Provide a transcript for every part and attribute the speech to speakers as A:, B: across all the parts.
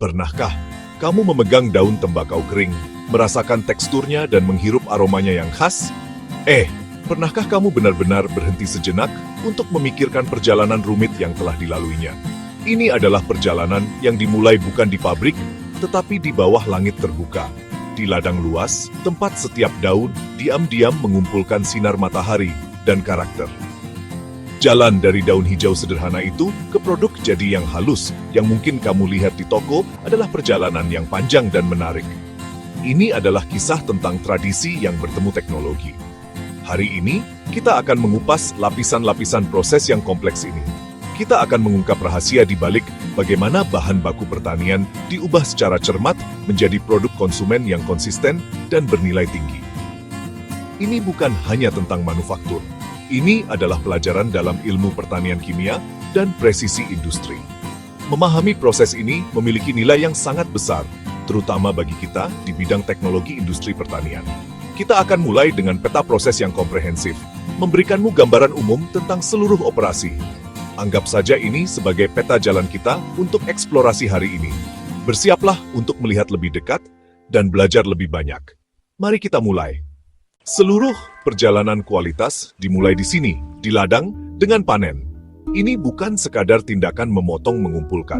A: Pernahkah kamu memegang daun tembakau kering, merasakan teksturnya dan menghirup aromanya yang khas? Pernahkah kamu benar-benar berhenti sejenak untuk memikirkan perjalanan rumit yang telah dilaluinya? Ini adalah perjalanan yang dimulai bukan di pabrik, tetapi di bawah langit terbuka. Di ladang luas, tempat setiap daun diam-diam mengumpulkan sinar matahari dan karakter. Jalan dari daun hijau sederhana itu ke produk jadi yang halus, yang mungkin kamu lihat di toko adalah perjalanan yang panjang dan menarik. Ini adalah kisah tentang tradisi yang bertemu teknologi. Hari ini, kita akan mengupas lapisan-lapisan proses yang kompleks ini. Kita akan mengungkap rahasia di balik bagaimana bahan baku pertanian diubah secara cermat menjadi produk konsumen yang konsisten dan bernilai tinggi. Ini bukan hanya tentang manufaktur. Ini adalah pelajaran dalam ilmu pertanian kimia dan presisi industri. Memahami proses ini memiliki nilai yang sangat besar, terutama bagi kita di bidang teknologi industri pertanian. Kita akan mulai dengan peta proses yang komprehensif, memberikanmu gambaran umum tentang seluruh operasi. Anggap saja ini sebagai peta jalan kita untuk eksplorasi hari ini. Bersiaplah untuk melihat lebih dekat dan belajar lebih banyak. Mari kita mulai. Seluruh perjalanan kualitas dimulai di sini, di ladang, dengan panen. Ini bukan sekadar tindakan memotong mengumpulkan.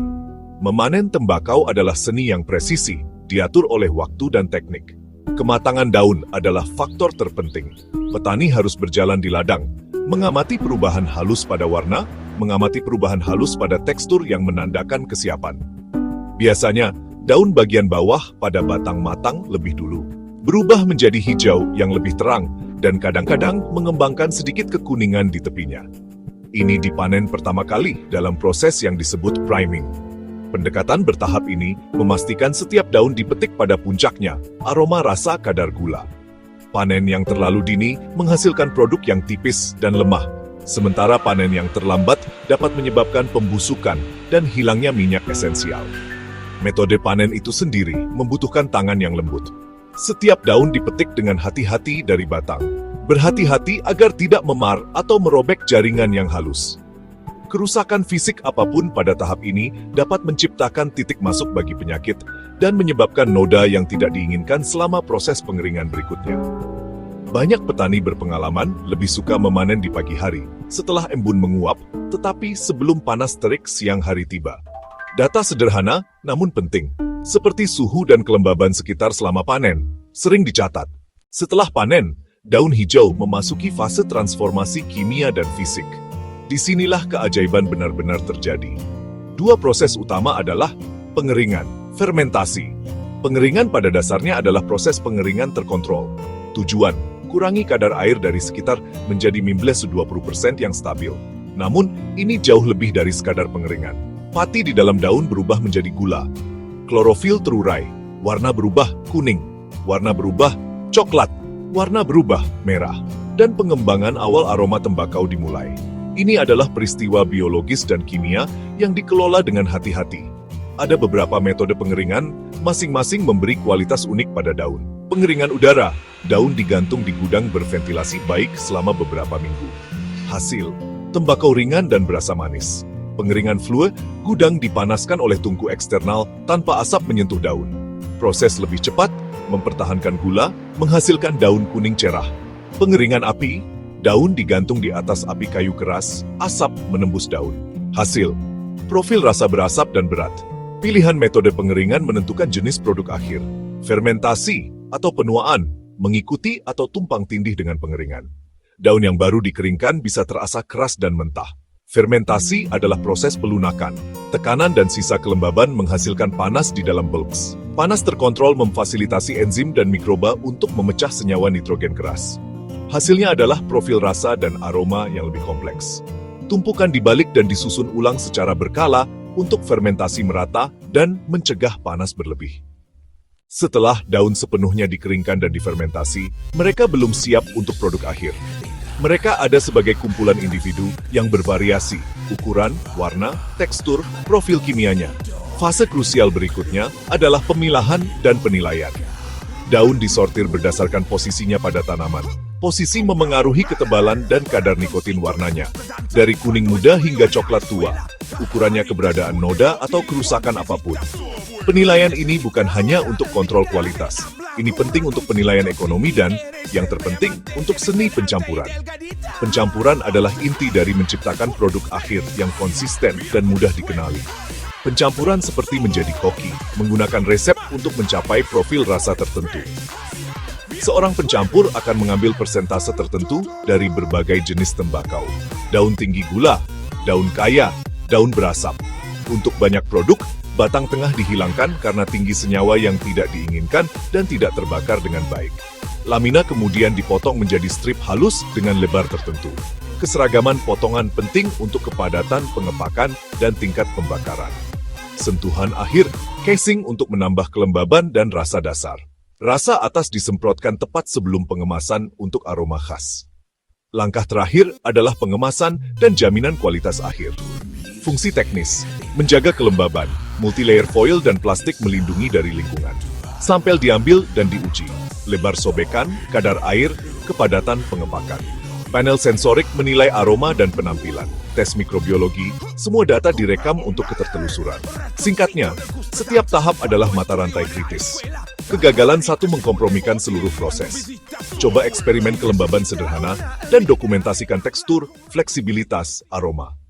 A: Memanen tembakau adalah seni yang presisi, diatur oleh waktu dan teknik. Kematangan daun adalah faktor terpenting. Petani harus berjalan di ladang, mengamati perubahan halus pada warna, mengamati perubahan halus pada tekstur yang menandakan kesiapan. Biasanya, daun bagian bawah pada batang matang lebih dulu. Berubah menjadi hijau yang lebih terang, dan kadang-kadang mengembangkan sedikit kekuningan di tepinya. Ini dipanen pertama kali dalam proses yang disebut priming. Pendekatan bertahap ini memastikan setiap daun dipetik pada puncaknya, aroma rasa kadar gula. Panen yang terlalu dini menghasilkan produk yang tipis dan lemah, sementara panen yang terlambat dapat menyebabkan pembusukan dan hilangnya minyak esensial. Metode panen itu sendiri membutuhkan tangan yang lembut. Setiap daun dipetik dengan hati-hati dari batang. Berhati-hati agar tidak memar atau merobek jaringan yang halus. Kerusakan fisik apapun pada tahap ini dapat menciptakan titik masuk bagi penyakit dan menyebabkan noda yang tidak diinginkan selama proses pengeringan berikutnya. Banyak petani berpengalaman lebih suka memanen di pagi hari setelah embun menguap, tetapi sebelum panas terik siang hari tiba. Data sederhana namun penting, seperti suhu dan kelembaban sekitar selama panen, sering dicatat. Setelah panen, daun hijau memasuki fase transformasi kimia dan fisik. Disinilah keajaiban benar-benar terjadi. Dua proses utama adalah pengeringan, fermentasi. Pengeringan pada dasarnya adalah proses pengeringan terkontrol. Tujuan, kurangi kadar air dari sekitar menjadi -20% yang stabil. Namun, ini jauh lebih dari sekadar pengeringan. Pati di dalam daun berubah menjadi gula. Klorofil terurai, warna berubah kuning, warna berubah coklat, warna berubah merah, dan pengembangan awal aroma tembakau dimulai. Ini adalah peristiwa biologis dan kimia yang dikelola dengan hati-hati. Ada beberapa metode pengeringan, masing-masing memberi kualitas unik pada daun. Pengeringan udara, daun digantung di gudang berventilasi baik selama beberapa minggu. Hasil, tembakau ringan dan berasa manis. Pengeringan flue, gudang dipanaskan oleh tungku eksternal tanpa asap menyentuh daun. Proses lebih cepat, mempertahankan gula, menghasilkan daun kuning cerah. Pengeringan api, daun digantung di atas api kayu keras, asap menembus daun. Hasil, profil rasa berasap dan berat. Pilihan metode pengeringan menentukan jenis produk akhir. Fermentasi atau penuaan, mengikuti atau tumpang tindih dengan pengeringan. Daun yang baru dikeringkan bisa terasa keras dan mentah. Fermentasi adalah proses pelunakan. Tekanan dan sisa kelembaban menghasilkan panas di dalam bulbs. Panas terkontrol memfasilitasi enzim dan mikroba untuk memecah senyawa nitrogen keras. Hasilnya adalah profil rasa dan aroma yang lebih kompleks. Tumpukan dibalik dan disusun ulang secara berkala untuk fermentasi merata dan mencegah panas berlebih. Setelah daun sepenuhnya dikeringkan dan difermentasi, mereka belum siap untuk produk akhir. Mereka ada sebagai kumpulan individu yang bervariasi, ukuran, warna, tekstur, profil kimianya. Fase krusial berikutnya adalah pemilahan dan penilaian. Daun disortir berdasarkan posisinya pada tanaman. Posisi memengaruhi ketebalan dan kadar nikotin warnanya. Dari kuning muda hingga coklat tua, ukurannya keberadaan noda atau kerusakan apapun. Penilaian ini bukan hanya untuk kontrol kualitas. Ini penting untuk penilaian ekonomi dan, yang terpenting, untuk seni pencampuran. Pencampuran adalah inti dari menciptakan produk akhir yang konsisten dan mudah dikenali. Pencampuran seperti menjadi koki, menggunakan resep untuk mencapai profil rasa tertentu. Seorang pencampur akan mengambil persentase tertentu dari berbagai jenis tembakau. Daun tinggi gula, daun kaya, daun berasap. Untuk banyak produk, batang tengah dihilangkan karena tinggi senyawa yang tidak diinginkan dan tidak terbakar dengan baik. Lamina kemudian dipotong menjadi strip halus dengan lebar tertentu. Keseragaman potongan penting untuk kepadatan pengepakan dan tingkat pembakaran. Sentuhan akhir, casing untuk menambah kelembaban dan rasa dasar. Rasa atas disemprotkan tepat sebelum pengemasan untuk aroma khas. Langkah terakhir adalah pengemasan dan jaminan kualitas akhir. Fungsi teknis, menjaga kelembaban, multilayer foil dan plastik melindungi dari lingkungan. Sampel diambil dan diuji. Lebar sobekan, kadar air, kepadatan pengepakan. Panel sensorik menilai aroma dan penampilan. Tes mikrobiologi, semua data direkam untuk ketertelusuran. Singkatnya, setiap tahap adalah mata rantai kritis. Kegagalan satu mengkompromikan seluruh proses. Coba eksperimen kelembaban sederhana dan dokumentasikan tekstur, fleksibilitas, aroma.